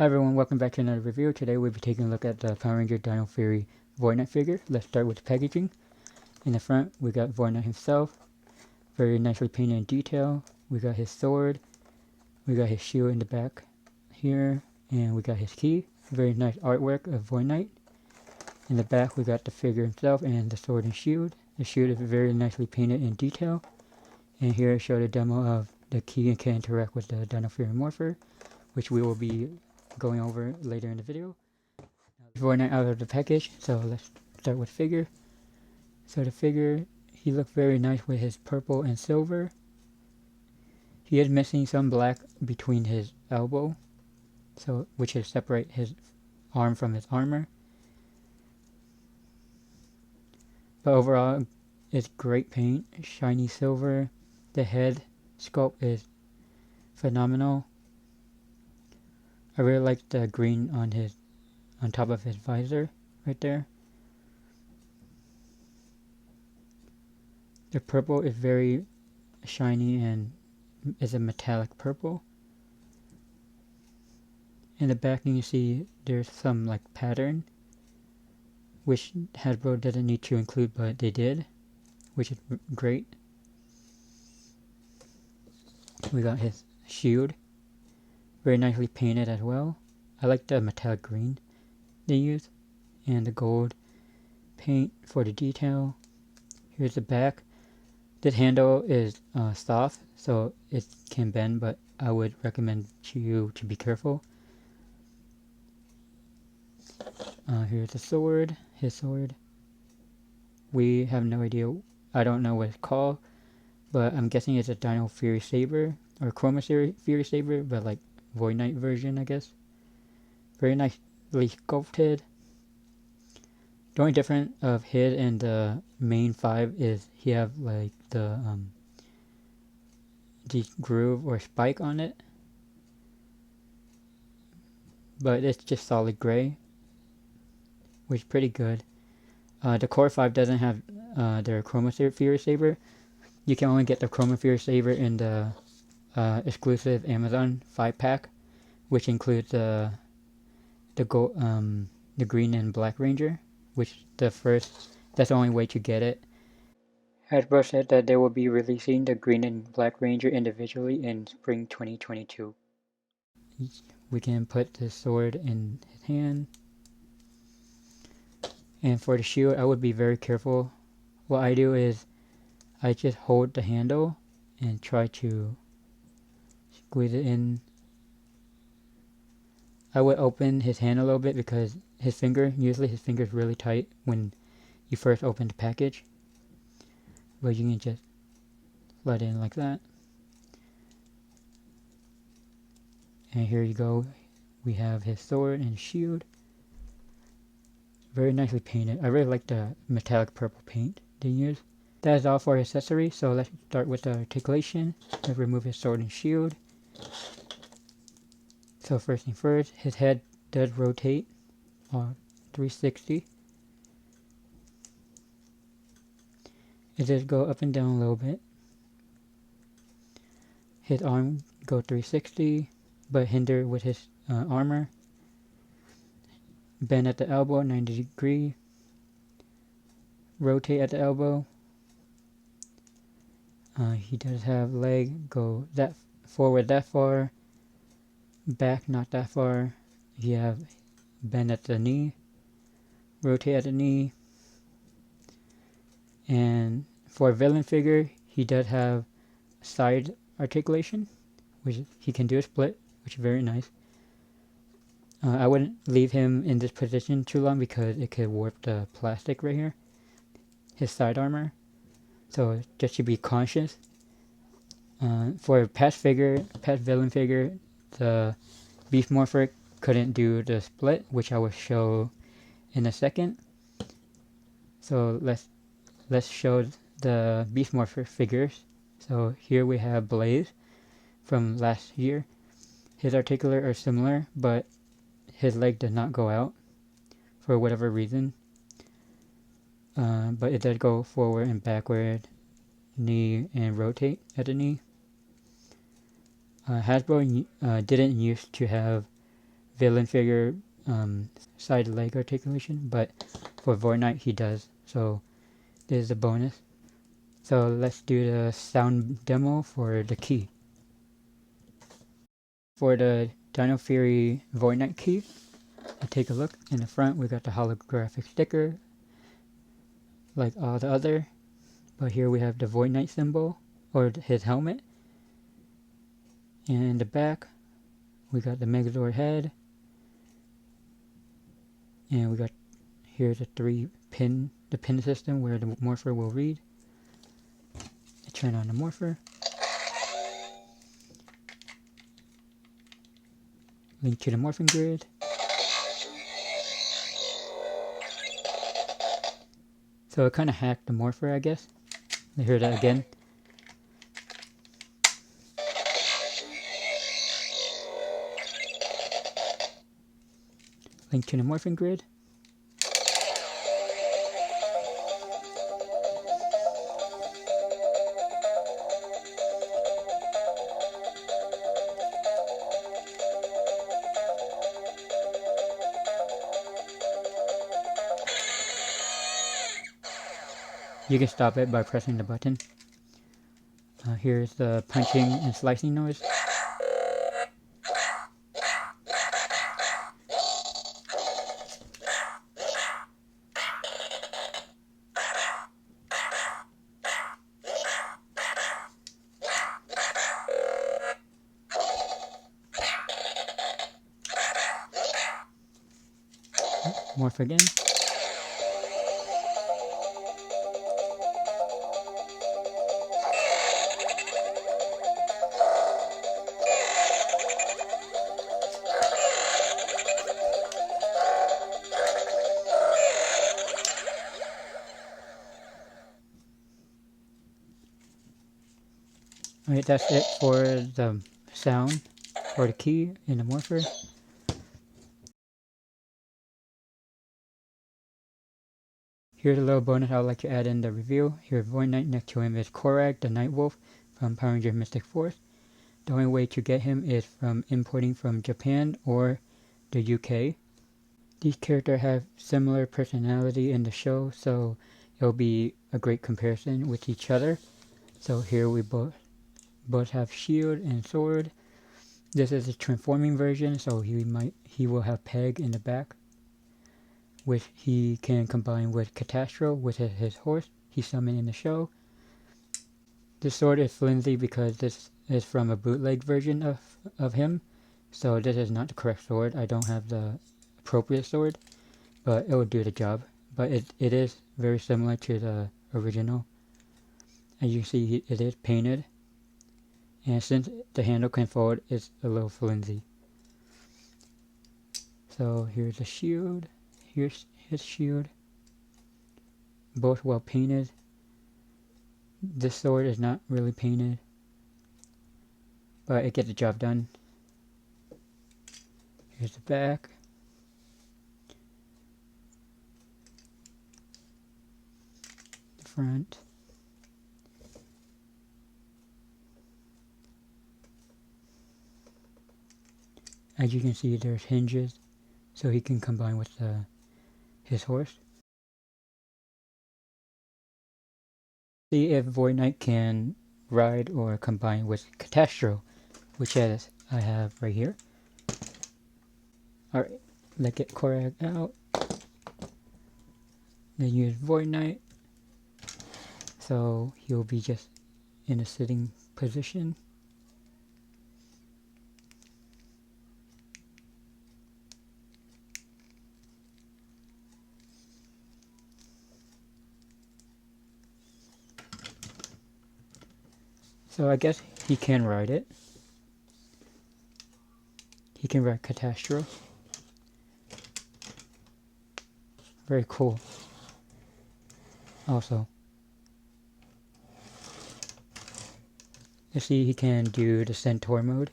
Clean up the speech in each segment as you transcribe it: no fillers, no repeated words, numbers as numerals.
Hi everyone, welcome back to another review. Today we'll be taking a look at the Power Ranger Dino Fury Void Knight figure. Let's start with the packaging. In the front, we got Void Knight himself, very nicely painted in detail. We got his sword, we got his shield in the back here, and we got his key. Very nice artwork of Void Knight. In the back, we got the figure himself and the sword and shield. The shield is very nicely painted in detail. And here I showed a demo of the key and can interact with the Dino Fury Morpher, which we will be going over later in the video. Void Knight out of the package, so let's start with figure. So the figure, he looked very nice with his purple and silver. He is missing some black between his elbow, so which is separate his arm from his armor. But overall, it's great paint, shiny silver. The head sculpt is phenomenal. I really like the green on top of his visor right there. The purple is very shiny and is a metallic purple. In the back you can see there's some like pattern, which Hasbro doesn't need to include, but they did, which is great. We got his shield, very nicely painted as well. I like the metallic green they use, and the gold paint for the detail. Here's the back. This handle is soft, so it can bend, but I would recommend you to be careful. Here's the sword, his sword. We have no idea, I don't know what it's called, but I'm guessing it's a Dino Fury Saber, or Chroma Fury Saber, but like Void Knight version, I guess. Very nicely sculpted. The only difference of his and the main 5 is he have like the groove or spike on it, but it's just solid gray, which is pretty good. The Core 5 doesn't have their Chroma Fury Saber. You can only get the Chroma Fury Saber in the exclusive Amazon 5-pack, which includes the green and black Ranger, which that's the only way to get it. Hasbro said that they will be releasing the green and black Ranger individually in spring 2022. We can put the sword in his hand. And for the shield, I would be very careful. What I do is I just hold the handle and try to squeeze it in. I would open his hand a little bit because usually his finger is really tight when you first open the package. But you can just let it in like that. And here you go. We have his sword and shield. Very nicely painted. I really like the metallic purple paint they use. That is all for accessories, so let's start with the articulation. Let's remove his sword and shield. So first thing first, his head does rotate 360. It does go up and down a little bit. His arm go 360, but hinder with his armor. Bend at the elbow 90 degree. Rotate at the elbow. He does have leg go that forward that far, back not that far. You have bend at the knee, rotate at the knee. And for a villain figure, he does have side articulation, which he can do a split, which is very nice. I wouldn't leave him in this position too long because it could warp the plastic right here, his side armor. So just to be conscious. For a past villain figure, the Beast Morpher couldn't do the split, which I will show in a second. So let's show the Beast Morpher figures. So here we have Blaze from last year. His articular are similar, but his leg does not go out for whatever reason. But it does go forward and backward, knee, and rotate at the knee. Hasbro didn't used to have villain figure side leg articulation, but for Void Knight he does, so this is a bonus. So let's do the sound demo for the key. For the Dino Fury Void Knight key, take a look. In the front we got the holographic sticker like all the other, but here we have the Void Knight symbol, or his helmet. And in the back we got the Megazord head, and we got here the the pin system where the Morpher will read. Turn on the Morpher. Link to the morphing grid. So it kind of hacked the Morpher, I guess. I hear that again. Link to the morphing grid. You can stop it by pressing the button. Here's the punching and slicing noise. Morph again. Alright, that's it for the sound for the key in the Morpher. Here's a little bonus I would like to add in the review. Here's Void Knight, next to him is Korag, the Night Wolf from Power Rangers Mystic Force. The only way to get him is from importing from Japan or the UK. These characters have similar personality in the show, so it'll be a great comparison with each other. So here we both have shield and sword. This is a transforming version, so he will have Peg in the back, which he can combine with Catastro, with his horse he summoned in the show. This sword is flimsy because this is from a bootleg version of him, so this is not the correct sword. I don't have the appropriate sword, but it will do the job. But it is very similar to the original. As you can see, it is painted, and since the handle can fold, it's a little flimsy. So here's the shield, here's his shield, both well painted. This sword is not really painted, but it gets the job done. Here's the back. The front. As you can see, there's hinges, so he can combine with his horse. See if Void Knight can ride or combine with Catastro, which I have right here. Alright, let's get Korag out. Then use Void Knight, so he'll be just in a sitting position. So I guess he can ride it. He can ride Catastro. Very cool. Also, you see he can do the Centaur mode.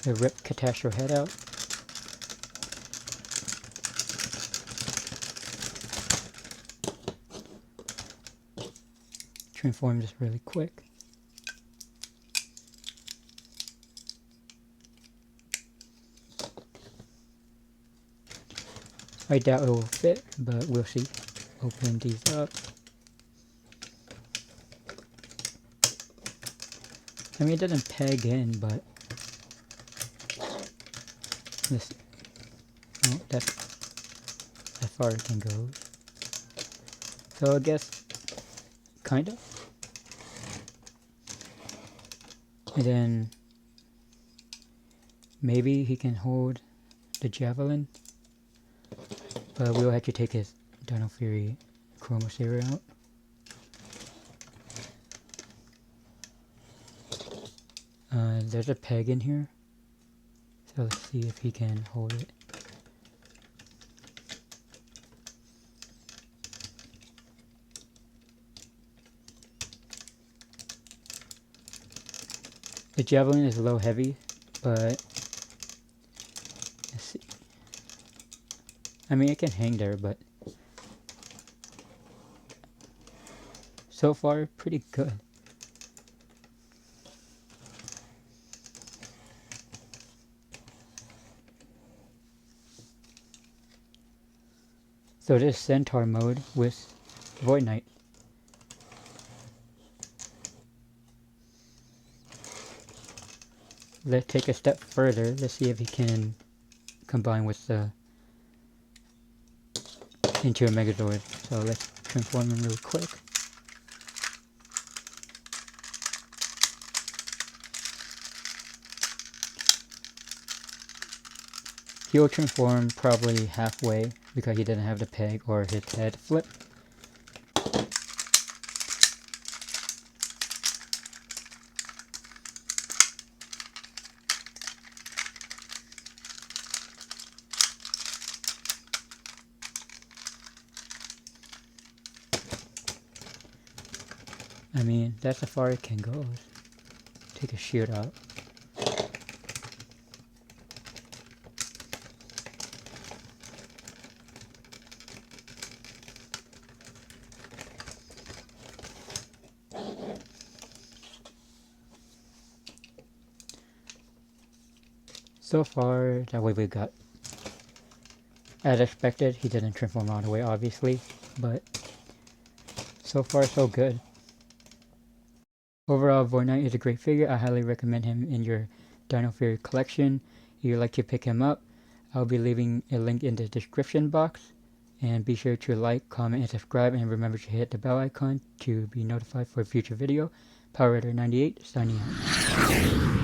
The rip Catastro head out. Transform this really quick. I doubt it will fit, but we'll see. Open these up. I mean, it doesn't peg in, but let's see. Oh, that's as far as it can go. So I guess, kind of. And then maybe he can hold the javelin, but we'll have to take his Dino Fury Chroma Saber out. There's a peg in here, so let's see if he can hold it. The javelin is a little heavy, but let's see. I mean, it can hang there, but so far, pretty good. So this is Centaur mode with Void Knight. Let's take a step further. Let's see if he can combine with the into a Megazord. So let's transform him real quick. He'll transform probably halfway because he didn't have the peg or his head flip. I mean, that's as far it can go. Let's take a shield out. So far, that way we got. As expected, he didn't transform all the way, obviously, but so far so good. Overall, Void Knight is a great figure. I highly recommend him in your Dino Fury collection. If you'd like to pick him up, I'll be leaving a link in the description box. And be sure to like, comment, and subscribe, and remember to hit the bell icon to be notified for a future video. PR98 signing out.